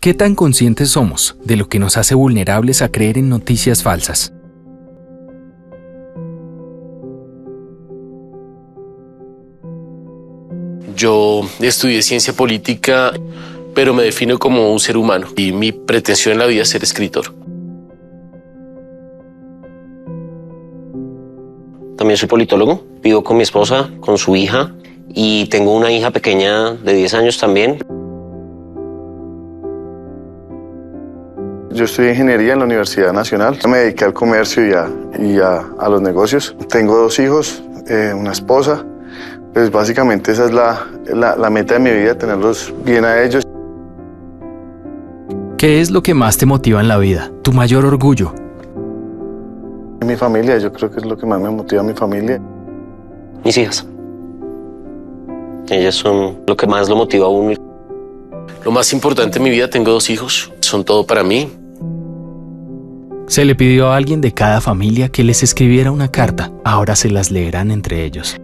¿Qué tan conscientes somos de lo que nos hace vulnerables a creer en noticias falsas? Yo estudié ciencia política, pero me defino como un ser humano y mi pretensión en la vida es ser escritor. También soy politólogo, vivo con mi esposa, con su hija y tengo una hija pequeña de 10 años también. Yo estudié ingeniería en la Universidad Nacional. Me dediqué al comercio y a los negocios. Tengo 2 hijos, una esposa. Pues básicamente esa es la meta de mi vida, tenerlos bien a ellos. ¿Qué es lo que más te motiva en la vida? ¿Tu mayor orgullo? Mi familia, yo creo que es lo que más me motiva, mi familia. Mis hijas. Ellas son lo que más lo motiva a uno. Lo más importante en mi vida, tengo 2 hijos, son todo para mí. Se le pidió a alguien de cada familia que les escribiera una carta. Ahora se las leerán entre ellos.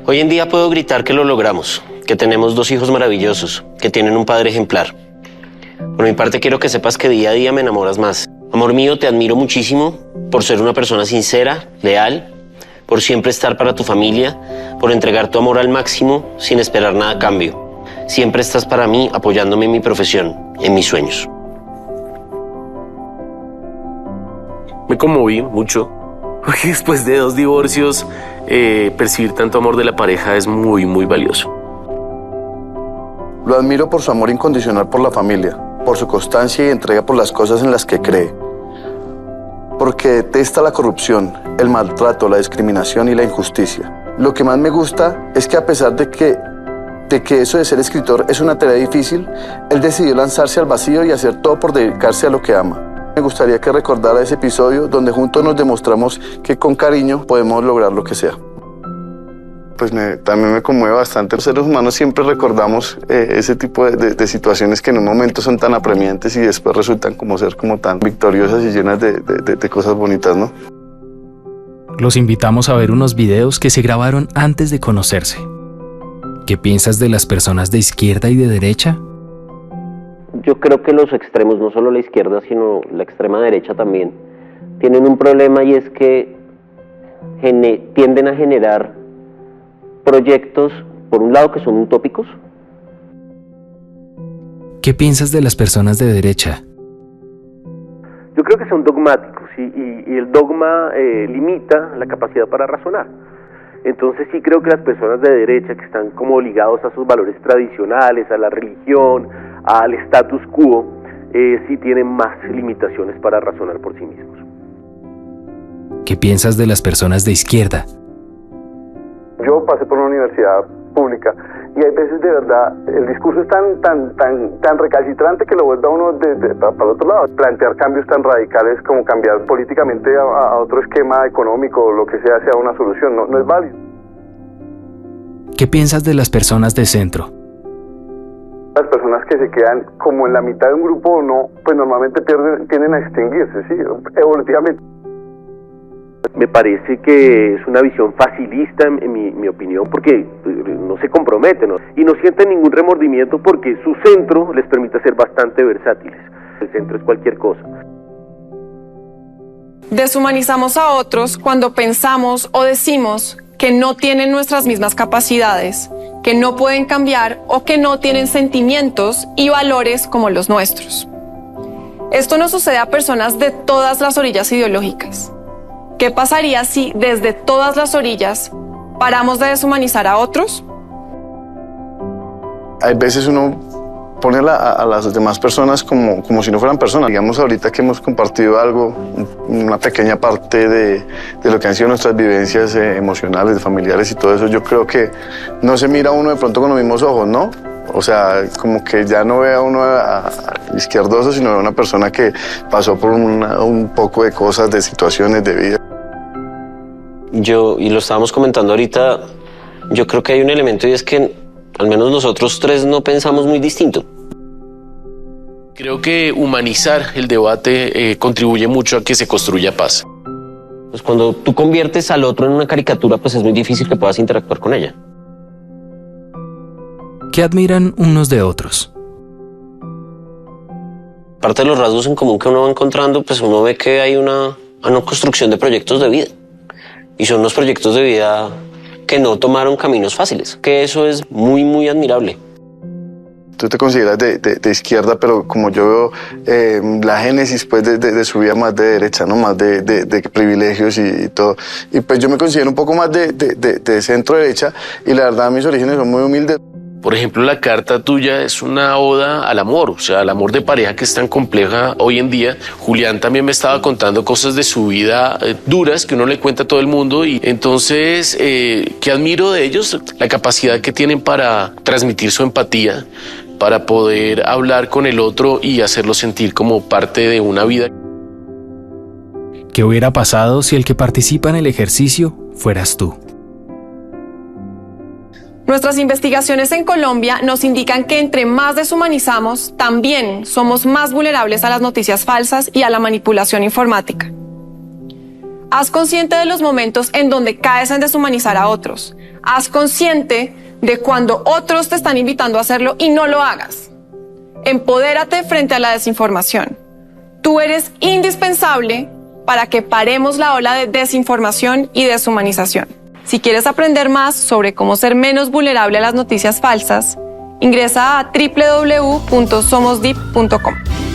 Hoy en día puedo gritar que lo logramos, que tenemos 2 hijos maravillosos, que tienen un padre ejemplar. Por mi parte quiero que sepas que día a día me enamoras más. Amor mío, te admiro muchísimo por ser una persona sincera, leal, por siempre estar para tu familia, por entregar tu amor al máximo sin esperar nada a cambio. Siempre estás para mí apoyándome en mi profesión, en mis sueños. Me conmoví mucho, porque después de 2 divorcios, percibir tanto amor de la pareja es muy, muy valioso. Lo admiro por su amor incondicional por la familia, por su constancia y entrega por las cosas en las que cree. Porque detesta la corrupción, el maltrato, la discriminación y la injusticia. Lo que más me gusta es que a pesar de que eso de ser escritor es una tarea difícil, él decidió lanzarse al vacío y hacer todo por dedicarse a lo que ama. Me gustaría que recordara ese episodio donde juntos nos demostramos que con cariño podemos lograr lo que sea. Pues también me conmueve bastante. Los seres humanos siempre recordamos ese tipo de situaciones que en un momento son tan apremiantes y después resultan ser como tan victoriosas y llenas de cosas bonitas, ¿no? Los invitamos a ver unos videos que se grabaron antes de conocerse. ¿Qué piensas de las personas de izquierda y de derecha? Yo creo que los extremos, no solo la izquierda, sino la extrema derecha también, tienen un problema y es que tienden a generar proyectos, por un lado, que son utópicos. ¿Qué piensas de las personas de derecha? Yo creo que son dogmáticos y el dogma limita la capacidad para razonar. Entonces sí creo que las personas de derecha que están como ligados a sus valores tradicionales, a la religión, al status quo, sí tienen más limitaciones para razonar por sí mismos. ¿Qué piensas de las personas de izquierda? Yo pasé por una universidad pública y hay veces de verdad el discurso es tan recalcitrante que lo vuelve a uno para el otro lado. Plantear cambios tan radicales como cambiar políticamente a otro esquema económico o lo que sea una solución, no es válido. ¿Qué piensas de las personas de centro? Las personas que se quedan como en la mitad de un grupo o no, pues normalmente tienden a extinguirse, sí, evolutivamente. Me parece que es una visión facilista en mi opinión porque no se comprometen, ¿no? Y no sienten ningún remordimiento porque su centro les permite ser bastante versátiles. El centro es cualquier cosa. Deshumanizamos a otros cuando pensamos o decimos que no tienen nuestras mismas capacidades, que no pueden cambiar o que no tienen sentimientos y valores como los nuestros. Esto nos sucede a personas de todas las orillas ideológicas. ¿Qué pasaría si desde todas las orillas paramos de deshumanizar a otros? Hay veces uno pone a las demás personas como si no fueran personas. Digamos ahorita que hemos compartido algo, una pequeña parte de lo que han sido nuestras vivencias emocionales, familiares y todo eso, yo creo que no se mira uno de pronto con los mismos ojos, ¿no? O sea, como que ya no ve a uno a izquierdoso, sino a una persona que pasó por un poco de cosas, de situaciones de vida. Y lo estábamos comentando ahorita, yo creo que hay un elemento y es que al menos nosotros 3 no pensamos muy distinto. Creo que humanizar el debate contribuye mucho a que se construya paz. Pues cuando tú conviertes al otro en una caricatura, pues es muy difícil que puedas interactuar con ella. ¿Qué admiran unos de otros? Parte de los rasgos en común que uno va encontrando, pues uno ve que hay una construcción de proyectos de vida. Y son unos proyectos de vida que no tomaron caminos fáciles, que eso es muy, muy admirable. Tú te consideras de izquierda, pero como yo veo la génesis pues, de su vida más de derecha, ¿no? Más de privilegios y todo. Y pues yo me considero un poco más de centro derecha y la verdad mis orígenes son muy humildes. Por ejemplo, la carta tuya es una oda al amor, o sea, al amor de pareja que es tan compleja hoy en día. Julián también me estaba contando cosas de su vida duras que uno le cuenta a todo el mundo y entonces, ¿qué admiro de ellos? La capacidad que tienen para transmitir su empatía, para poder hablar con el otro y hacerlo sentir como parte de una vida. ¿Qué hubiera pasado si el que participa en el ejercicio fueras tú? Nuestras investigaciones en Colombia nos indican que entre más deshumanizamos, también somos más vulnerables a las noticias falsas y a la manipulación informática. Haz consciente de los momentos en donde caes en deshumanizar a otros. Haz consciente de cuando otros te están invitando a hacerlo y no lo hagas. Empodérate frente a la desinformación. Tú eres indispensable para que paremos la ola de desinformación y deshumanización. Si quieres aprender más sobre cómo ser menos vulnerable a las noticias falsas, ingresa a www.somosdeep.com.